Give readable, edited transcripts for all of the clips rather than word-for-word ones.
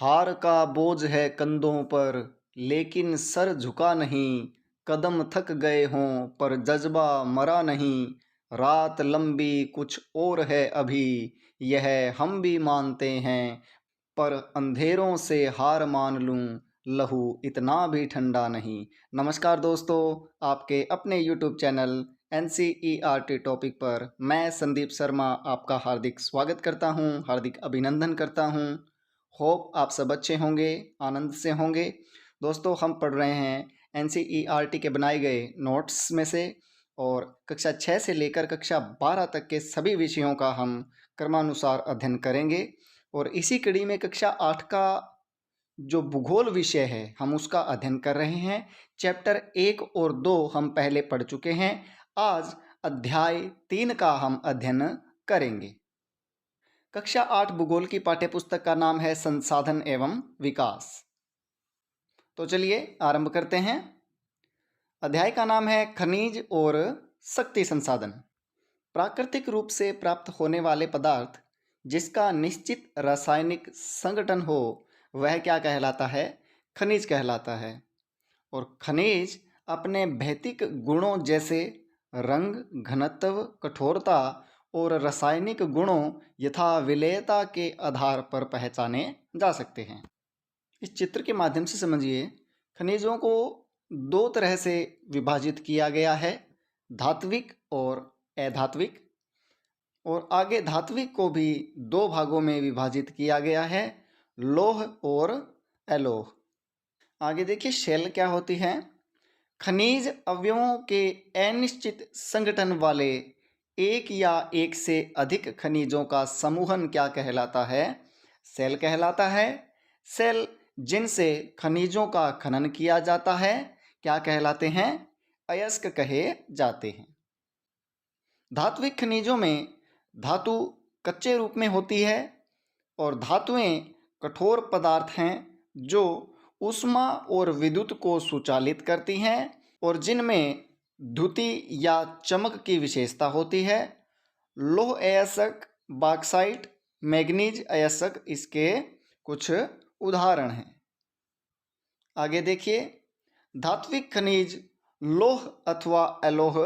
हार का बोझ है कंधों पर, लेकिन सर झुका नहीं। कदम थक गए हों पर जज्बा मरा नहीं। रात लंबी कुछ और है अभी, यह हम भी मानते हैं। पर अंधेरों से हार मान लूं, लहू इतना भी ठंडा नहीं। नमस्कार दोस्तों, आपके अपने YouTube चैनल NCERT टॉपिक पर मैं संदीप शर्मा आपका हार्दिक स्वागत करता हूं, हार्दिक अभिनंदन करता हूं। होप आप सब अच्छे होंगे, आनंद से होंगे। दोस्तों, हम पढ़ रहे हैं NCERT के बनाए गए नोट्स में से, और कक्षा 6 से लेकर कक्षा 12 तक के सभी विषयों का हम क्रमानुसार अध्ययन करेंगे। और इसी कड़ी में कक्षा 8 का जो भूगोल विषय है, हम उसका अध्ययन कर रहे हैं। चैप्टर 1 और 2 हम पहले पढ़ चुके हैं। आज अध्याय 3 का हम अध्ययन करेंगे। कक्षा 8 भूगोल की पाठ्यपुस्तक का नाम है संसाधन एवं विकास। तो चलिए आरंभ करते हैं। अध्याय का नाम है खनिज और शक्ति संसाधन। प्राकृतिक रूप से प्राप्त होने वाले पदार्थ जिसका निश्चित रासायनिक संगठन हो, वह क्या कहलाता है? खनिज कहलाता है। और खनिज अपने भौतिक गुणों जैसे रंग, घनत्व, कठोरता और रासायनिक गुणों यथा विलेयता के आधार पर पहचाने जा सकते हैं। इस चित्र के माध्यम से समझिए, खनिजों को दो तरह से विभाजित किया गया है, धात्विक और अधात्विक। और आगे धात्विक को भी दो भागों में विभाजित किया गया है, लौह और अलोह। आगे देखिए शेल क्या होती है। खनिज अवयवों के अनिश्चित संगठन वाले एक या एक से अधिक खनिजों का समूहन क्या कहलाता है? सेल कहलाता है। सेल जिनसे खनिजों का खनन किया जाता है क्या कहलाते हैं? अयस्क कहे जाते हैं। धात्विक खनिजों में धातु कच्चे रूप में होती है और धातुएं कठोर पदार्थ हैं जो ऊष्मा और विद्युत को सुचालित करती हैं और जिनमें द्युति या चमक की विशेषता होती है। लौह अयस्क, बॉक्साइट, मैग्नीज अयस्क इसके कुछ उदाहरण हैं। आगे देखिए, धात्विक खनिज लौह अथवा अलोह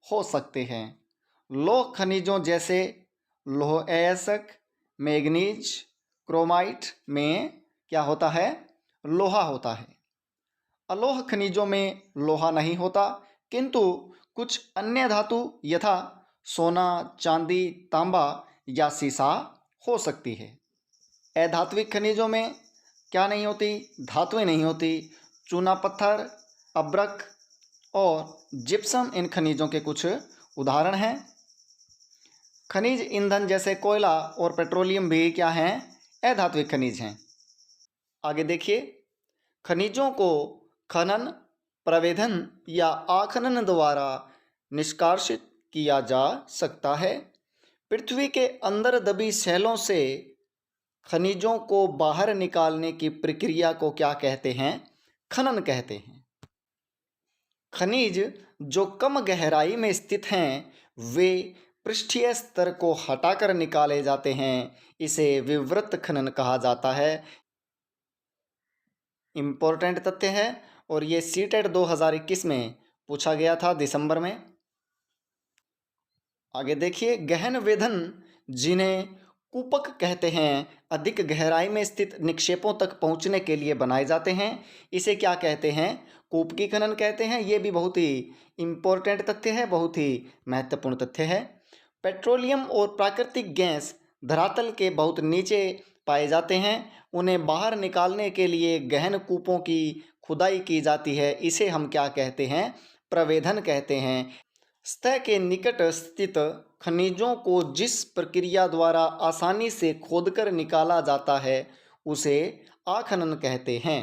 हो सकते हैं। लौह खनिजों जैसे लौह अयस्क, मैग्नीज, क्रोमाइट में क्या होता है? लोहा होता है। अलोह खनिजों में लोहा नहीं होता, किंतु कुछ अन्य धातु यथा सोना, चांदी, तांबा या सीसा हो सकती है। अधात्विक खनिजों में क्या नहीं होती? धातुएं नहीं होती। चूना पत्थर, अब्रक और जिप्सम इन खनिजों के कुछ उदाहरण हैं। खनिज ईंधन जैसे कोयला और पेट्रोलियम भी क्या हैं? अधात्विक खनिज हैं। आगे देखिए, खनिजों को खनन, प्रवेधन या आखनन द्वारा निष्कासित किया जा सकता है। पृथ्वी के अंदर दबी शैलों से खनिजों को बाहर निकालने की प्रक्रिया को क्या कहते हैं? खनन कहते हैं। खनिज जो कम गहराई में स्थित हैं, वे पृष्ठीय स्तर को हटाकर निकाले जाते हैं। इसे विवृत खनन कहा जाता है। इम्पोर्टेंट तथ्य है और ये सीटेट 2021 में पूछा गया था दिसंबर में। आगे देखिए, गहन वेधन जिन्हें कूपक कहते हैं, अधिक गहराई में स्थित निक्षेपों तक पहुंचने के लिए बनाए जाते हैं। इसे क्या कहते हैं? कूपकी खनन कहते हैं। ये भी बहुत ही इम्पोर्टेंट तथ्य है, बहुत ही महत्वपूर्ण तथ्य है। पेट्रोलियम और प्राकृतिक गैस धरातल के बहुत नीचे पाए जाते हैं। उन्हें बाहर निकालने के लिए गहन कूपों की खुदाई की जाती है। इसे हम क्या कहते हैं? प्रवेधन कहते हैं। सतह के निकट स्थित खनिजों को जिस प्रक्रिया द्वारा आसानी से खोदकर निकाला जाता है उसे आखनन कहते हैं।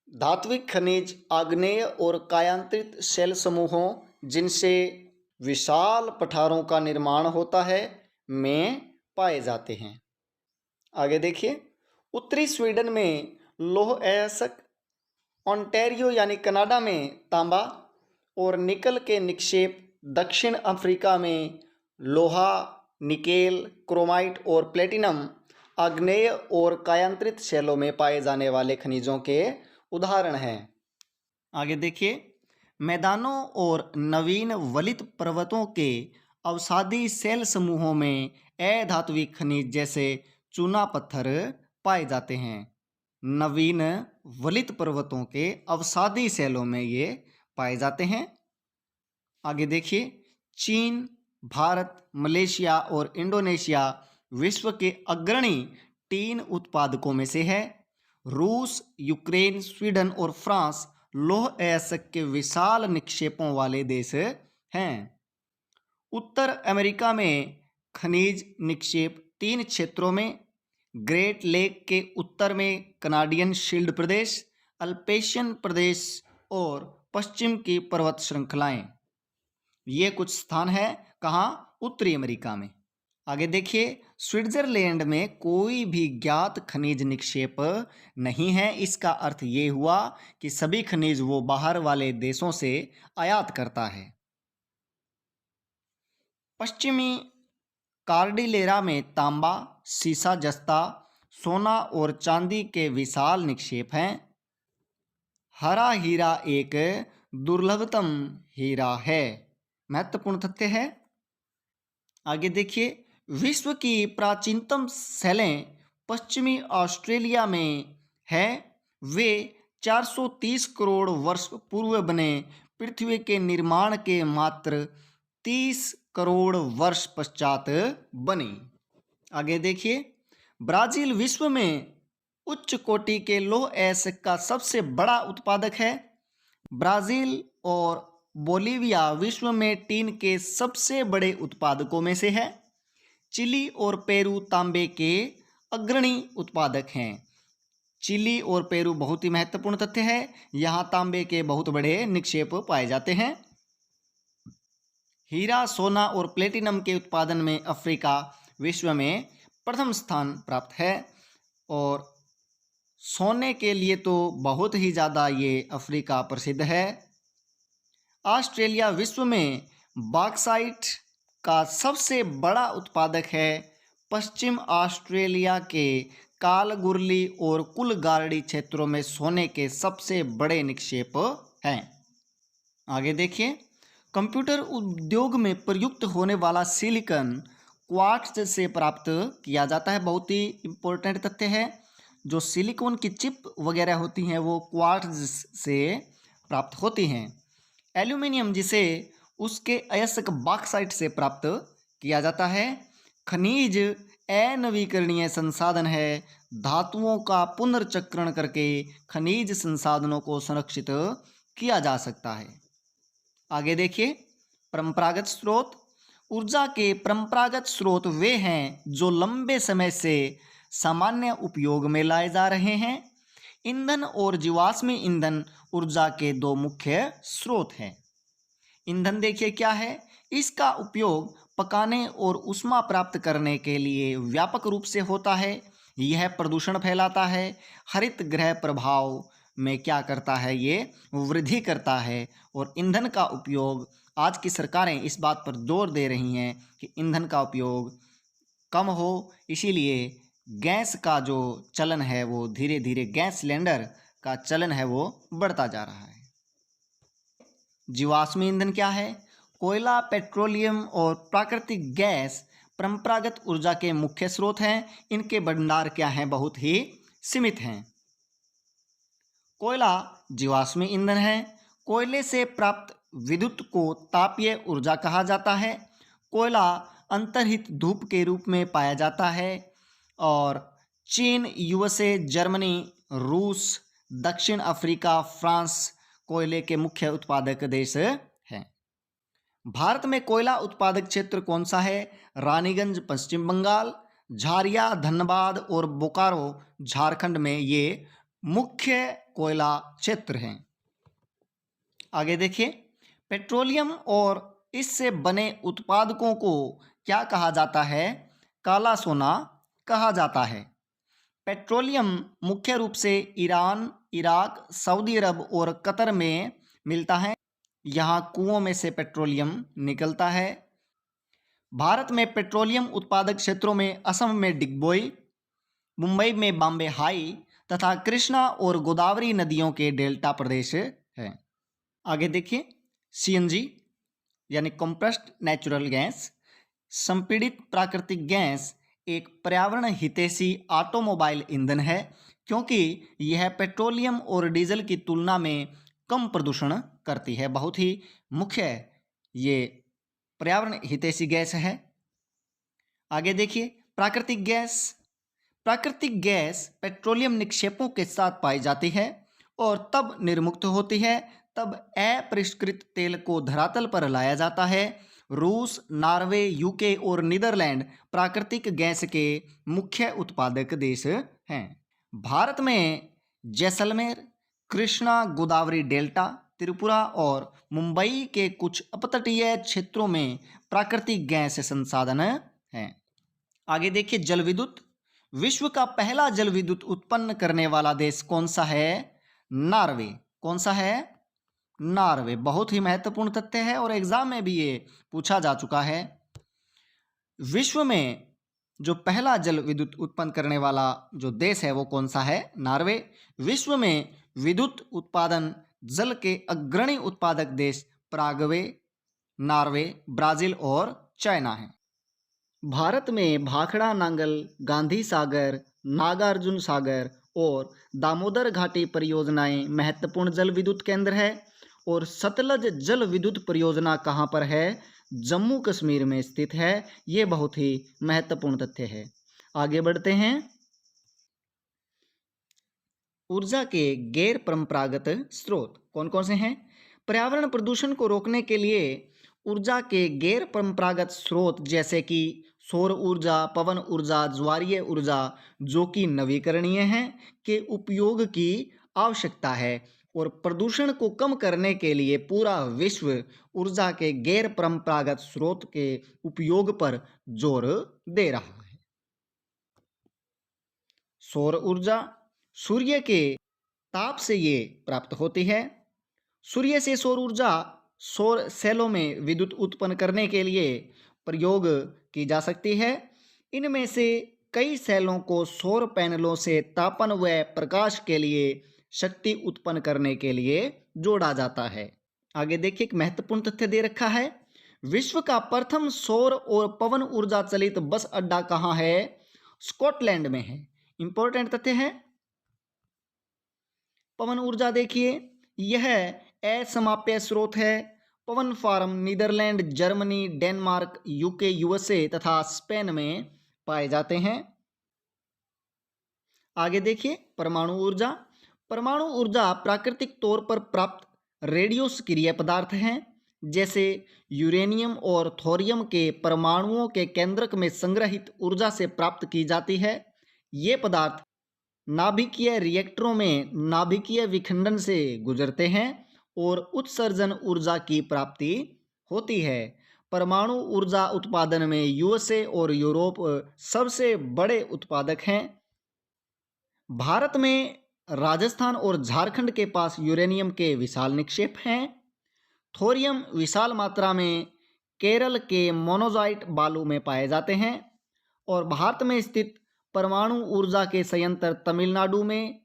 धात्विक खनिज आग्नेय और कायांतरित शैल समूहों जिनसे विशाल पठारों का निर्माण होता है में पाए जाते हैं। आगे देखिए, उत्तरी स्वीडन में लौह अयस्क, ओंटारियो यानी कनाडा में तांबा और निकल के निक्षेप, दक्षिण अफ्रीका में लोहा, निकेल, क्रोमाइट और प्लेटिनम आग्नेय और कायांतरित शैलों में पाए जाने वाले खनिजों के उदाहरण हैं। आगे देखिए, मैदानों और नवीन वलित पर्वतों के अवसादी शैल समूहों में अधात्विक खनिज जैसे चूना पत्थर पाए जाते हैं। नवीन वलित पर्वतों के अवसादी शैलों में ये पाए जाते हैं। आगे देखिए, चीन, भारत, मलेशिया और इंडोनेशिया विश्व के अग्रणी टीन उत्पादकों में से है। रूस, यूक्रेन, स्वीडन और फ्रांस लौह अयस्क के विशाल निक्षेपों वाले देश हैं। उत्तर अमेरिका में खनिज निक्षेप 3 क्षेत्रों में, ग्रेट लेक के उत्तर में कनाडियन शील्ड प्रदेश, अल्पेशियन प्रदेश और पश्चिम की पर्वत श्रृंखलाएं। ये कुछ स्थान है कहाँ? उत्तरी अमेरिका में। आगे देखिए, स्विट्जरलैंड में कोई भी ज्ञात खनिज निक्षेप नहीं है। इसका अर्थ ये हुआ कि सभी खनिज वो बाहर वाले देशों से आयात करता है। पश्चिमी कार्डिलेरा में तांबा, सीसा, जस्ता, सोना और चांदी के विशाल निक्षेप हैं। हरा हीरा एक दुर्लभतम हीरा है। महत्वपूर्ण तथ्य है। आगे देखिए, विश्व की प्राचीनतम शैलें पश्चिमी ऑस्ट्रेलिया में है। वे 430 करोड़ वर्ष पूर्व बने पृथ्वी के निर्माण के मात्र 30 करोड़ वर्ष पश्चात बनी। आगे देखिए, ब्राजील विश्व में उच्च कोटि के लौह अयस्क का सबसे बड़ा उत्पादक है। ब्राजील और बोलीविया विश्व में टीन के सबसे बड़े उत्पादकों में से है। चिली और पेरू तांबे के अग्रणी उत्पादक हैं। चिली और पेरू बहुत ही महत्वपूर्ण तथ्य है। यहाँ तांबे के बहुत बड़े निक्षेप पाए जाते हैं। हीरा, सोना और प्लेटिनम के उत्पादन में अफ्रीका विश्व में प्रथम स्थान प्राप्त है। और सोने के लिए तो बहुत ही ज़्यादा ये अफ्रीका प्रसिद्ध है। ऑस्ट्रेलिया विश्व में बॉक्साइट का सबसे बड़ा उत्पादक है। पश्चिम ऑस्ट्रेलिया के कालगुरली और कुलगारडी क्षेत्रों में सोने के सबसे बड़े निक्षेप हैं। आगे देखिए, कंप्यूटर उद्योग में प्रयुक्त होने वाला सिलिकॉन क्वार्ट्ज से प्राप्त किया जाता है। बहुत ही इम्पोर्टेंट तथ्य है। जो सिलिकॉन की चिप वगैरह होती हैं वो क्वार्ट्ज से प्राप्त होती हैं। एल्यूमिनियम जिसे उसके अयस्क बॉक्साइट से प्राप्त किया जाता है। खनिज अनवीकरणीय संसाधन है। धातुओं का पुनर्चक्रण करके खनिज संसाधनों को संरक्षित किया जा सकता है। आगे देखिए, परंपरागत स्रोत। ऊर्जा के परंपरागत स्रोत वे हैं जो लंबे समय से सामान्य उपयोग में लाए जा रहे हैं। ईंधन और जीवाश्मी ईंधन ऊर्जा के 2 मुख्य स्रोत हैं। ईंधन देखिए क्या है। इसका उपयोग पकाने और ऊष्मा प्राप्त करने के लिए व्यापक रूप से होता है। यह प्रदूषण फैलाता है। हरित गृह प्रभाव में क्या करता है, ये वृद्धि करता है। और ईंधन का उपयोग, आज की सरकारें इस बात पर जोर दे रही हैं कि ईंधन का उपयोग कम हो। इसीलिए गैस का जो चलन है वो धीरे धीरे, गैस सिलेंडर का चलन है वो बढ़ता जा रहा है। जीवाश्मी ईंधन क्या है? कोयला, पेट्रोलियम और प्राकृतिक गैस परंपरागत ऊर्जा के मुख्य स्रोत हैं। इनके भंडार क्या हैं? बहुत ही सीमित हैं। कोयला जीवाश्मी ईंधन है। कोयले से प्राप्त विद्युत को तापीय ऊर्जा कहा जाता है। कोयला अंतर्हित धूप के रूप में पाया जाता है। और चीन, यूएसए, जर्मनी, रूस, दक्षिण अफ्रीका, फ्रांस कोयले के मुख्य उत्पादक देश हैं। भारत में कोयला उत्पादक क्षेत्र कौन सा है? रानीगंज पश्चिम बंगाल, झारिया धनबाद और बोकारो झारखंड में ये मुख्य कोयला क्षेत्र हैं। आगे देखिए, पेट्रोलियम और इससे बने उत्पादकों को क्या कहा जाता है? काला सोना कहा जाता है। पेट्रोलियम मुख्य रूप से ईरान, इराक, सऊदी अरब और कतर में मिलता है। यहाँ कुओं में से पेट्रोलियम निकलता है। भारत में पेट्रोलियम उत्पादक क्षेत्रों में असम में डिगबोई, मुंबई में बॉम्बे हाई तथा कृष्णा और गोदावरी नदियों के डेल्टा प्रदेश हैं। आगे देखिए, सीएनजी यानी कंप्रेस्ड नेचुरल गैस, संपीड़ित प्राकृतिक गैस एक पर्यावरण हितैषी ऑटोमोबाइल ईंधन है क्योंकि यह पेट्रोलियम और डीजल की तुलना में कम प्रदूषण करती है। बहुत ही मुख्य ये पर्यावरण हितैषी गैस है। आगे देखिए, प्राकृतिक गैस। प्राकृतिक गैस पेट्रोलियम निक्षेपों के साथ पाई जाती है और तब निर्मुक्त होती है, तब अपरिष्कृत तेल को धरातल पर लाया जाता है। रूस, नॉर्वे, यूके और नीदरलैंड प्राकृतिक गैस के मुख्य उत्पादक देश हैं। भारत में जैसलमेर, कृष्णा, गोदावरी डेल्टा, त्रिपुरा और मुंबई के कुछ अपतटीय क्षेत्रों में प्राकृतिक गैस संसाधन हैं। आगे देखिए, जल विद्युत। विश्व का पहला जल विद्युत उत्पन्न करने वाला देश कौन सा है? नॉर्वे। कौन सा है? नॉर्वे। बहुत ही महत्वपूर्ण तथ्य है और एग्जाम में भी ये पूछा जा चुका है। विश्व में जो पहला जल विद्युत उत्पन्न करने वाला जो देश है वो कौन सा है? नॉर्वे। विश्व में विद्युत उत्पादन जल के अग्रणी उत्पादक देश पराग्वे, नॉर्वे, ब्राजील और चाइना है। भारत में भाखड़ा नांगल, गांधी सागर, नागार्जुन सागर और दामोदर घाटी परियोजनाएं महत्वपूर्ण जल विद्युत केंद्र है। और सतलज जल विद्युत परियोजना कहाँ पर है? जम्मू कश्मीर में स्थित है। ये बहुत ही महत्वपूर्ण तथ्य है। आगे बढ़ते हैं। ऊर्जा के गैर परंपरागत स्रोत कौन कौन से हैं? पर्यावरण प्रदूषण को रोकने के लिए ऊर्जा के गैर परंपरागत स्रोत जैसे कि सौर ऊर्जा, पवन ऊर्जा, ज्वारीय ऊर्जा जो कि नवीकरणीय हैं के उपयोग की आवश्यकता है। और प्रदूषण को कम करने के लिए पूरा विश्व ऊर्जा के गैर परंपरागत स्रोत के उपयोग पर जोर दे रहा है। सौर ऊर्जा, सूर्य के ताप से ये प्राप्त होती है। सूर्य से सौर ऊर्जा सौर सेलों में विद्युत उत्पन्न करने के लिए प्रयोग की जा सकती है। इनमें से कई सेलों को सौर पैनलों से तापन व प्रकाश के लिए शक्ति उत्पन्न करने के लिए जोड़ा जाता है। आगे देखिए, एक महत्वपूर्ण तथ्य दे रखा है। विश्व का प्रथम सौर और पवन ऊर्जा चलित बस अड्डा कहाँ है? स्कॉटलैंड में है। इंपॉर्टेंट तथ्य है। पवन ऊर्जा देखिए, यह असमाप्य स्रोत है। पवन farm Netherlands, Germany, Denmark, UK, USA तथा स्पेन में पाए जाते हैं। आगे देखिए, परमाणु ऊर्जा। परमाणु ऊर्जा प्राकृतिक तौर पर प्राप्त रेडियो सक्रिय पदार्थ हैं, जैसे यूरेनियम और थोरियम के परमाणुओं के केंद्रक में संग्रहित ऊर्जा से प्राप्त की जाती है। ये पदार्थ नाभिकीय रिएक्टरों में नाभिकीय विखंडन से गुजरते हैं और उत्सर्जन ऊर्जा की प्राप्ति होती है। परमाणु ऊर्जा उत्पादन में यूएसए और यूरोप सबसे बड़े उत्पादक हैं। भारत में राजस्थान और झारखंड के पास यूरेनियम के विशाल निक्षेप हैं। थोरियम विशाल मात्रा में केरल के मोनोजाइट बालू में पाए जाते हैं। और भारत में स्थित परमाणु ऊर्जा के संयंत्र तमिलनाडु में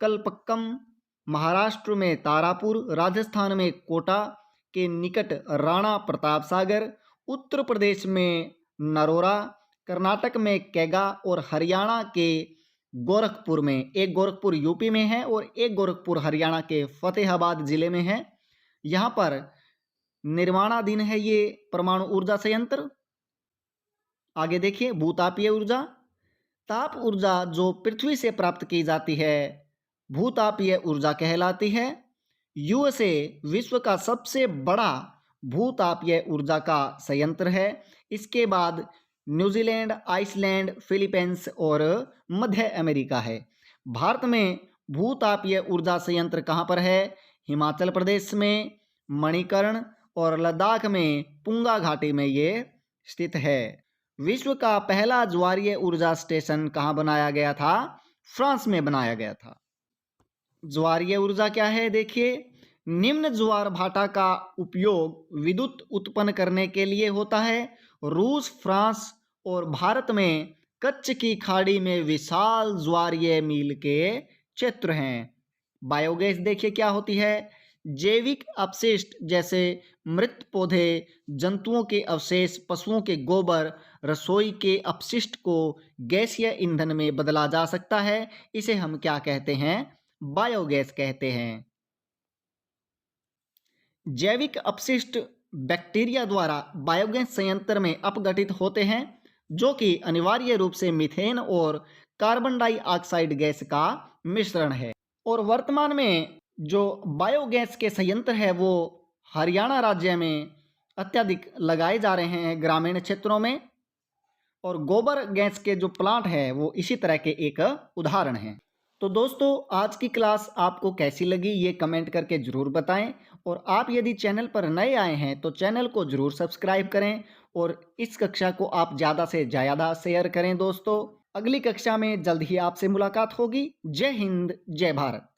कलपक्कम, महाराष्ट्र में तारापुर, राजस्थान में कोटा के निकट राणा प्रताप सागर, उत्तर प्रदेश में नरोरा, कर्नाटक में कैगा और हरियाणा के गोरखपुर में, एक गोरखपुर यूपी में है और एक गोरखपुर हरियाणा के फतेहाबाद जिले में है। यहाँ पर निर्माणाधीन है ये परमाणु ऊर्जा संयंत्र। आगे देखिए, भूतापीय ऊर्जा। ताप ऊर्जा जो पृथ्वी से प्राप्त की जाती है भूतापीय ऊर्जा कहलाती है। यूएसए विश्व का सबसे बड़ा भूतापीय ऊर्जा का संयंत्र है। इसके बाद न्यूजीलैंड, आइसलैंड, फिलीपींस और मध्य अमेरिका है। भारत में भूतापीय ऊर्जा संयंत्र कहाँ पर है? हिमाचल प्रदेश में मणिकर्ण और लद्दाख में पुंगा घाटी में ये स्थित है। विश्व का पहला ज्वारीय ऊर्जा स्टेशन कहाँ बनाया गया था? फ्रांस में बनाया गया था। ज्वारीय ऊर्जा क्या है? देखिए, निम्न ज्वार भाटा का उपयोग विद्युत उत्पन्न करने के लिए होता है। रूस, फ्रांस और भारत में कच्छ की खाड़ी में विशाल ज्वारीय मील के चित्र हैं। बायोगैस देखिए क्या होती है। जैविक अपशिष्ट जैसे मृत पौधे, जंतुओं के अवशेष, पशुओं के गोबर, रसोई के अपशिष्ट को गैसीय ईंधन में बदला जा सकता है। इसे हम क्या कहते हैं? बायोगैस कहते हैं। जैविक अपशिष्ट बैक्टीरिया द्वारा बायोगैस संयंत्र में अपघटित होते हैं, जो कि अनिवार्य रूप से मीथेन और कार्बन डाइऑक्साइड गैस का मिश्रण है। और वर्तमान में जो बायोगैस के संयंत्र है वो हरियाणा राज्य में अत्यधिक लगाए जा रहे हैं ग्रामीण क्षेत्रों में। और गोबर गैस के जो प्लांट है वो इसी तरह के एक उदाहरण हैं। तो दोस्तों, आज की क्लास आपको कैसी लगी ये कमेंट करके ज़रूर बताएं। और आप यदि चैनल पर नए आए हैं तो चैनल को ज़रूर सब्सक्राइब करें और इस कक्षा को आप ज़्यादा से ज़्यादा शेयर करें। दोस्तों, अगली कक्षा में जल्द ही आपसे मुलाकात होगी। जय हिंद, जय भारत।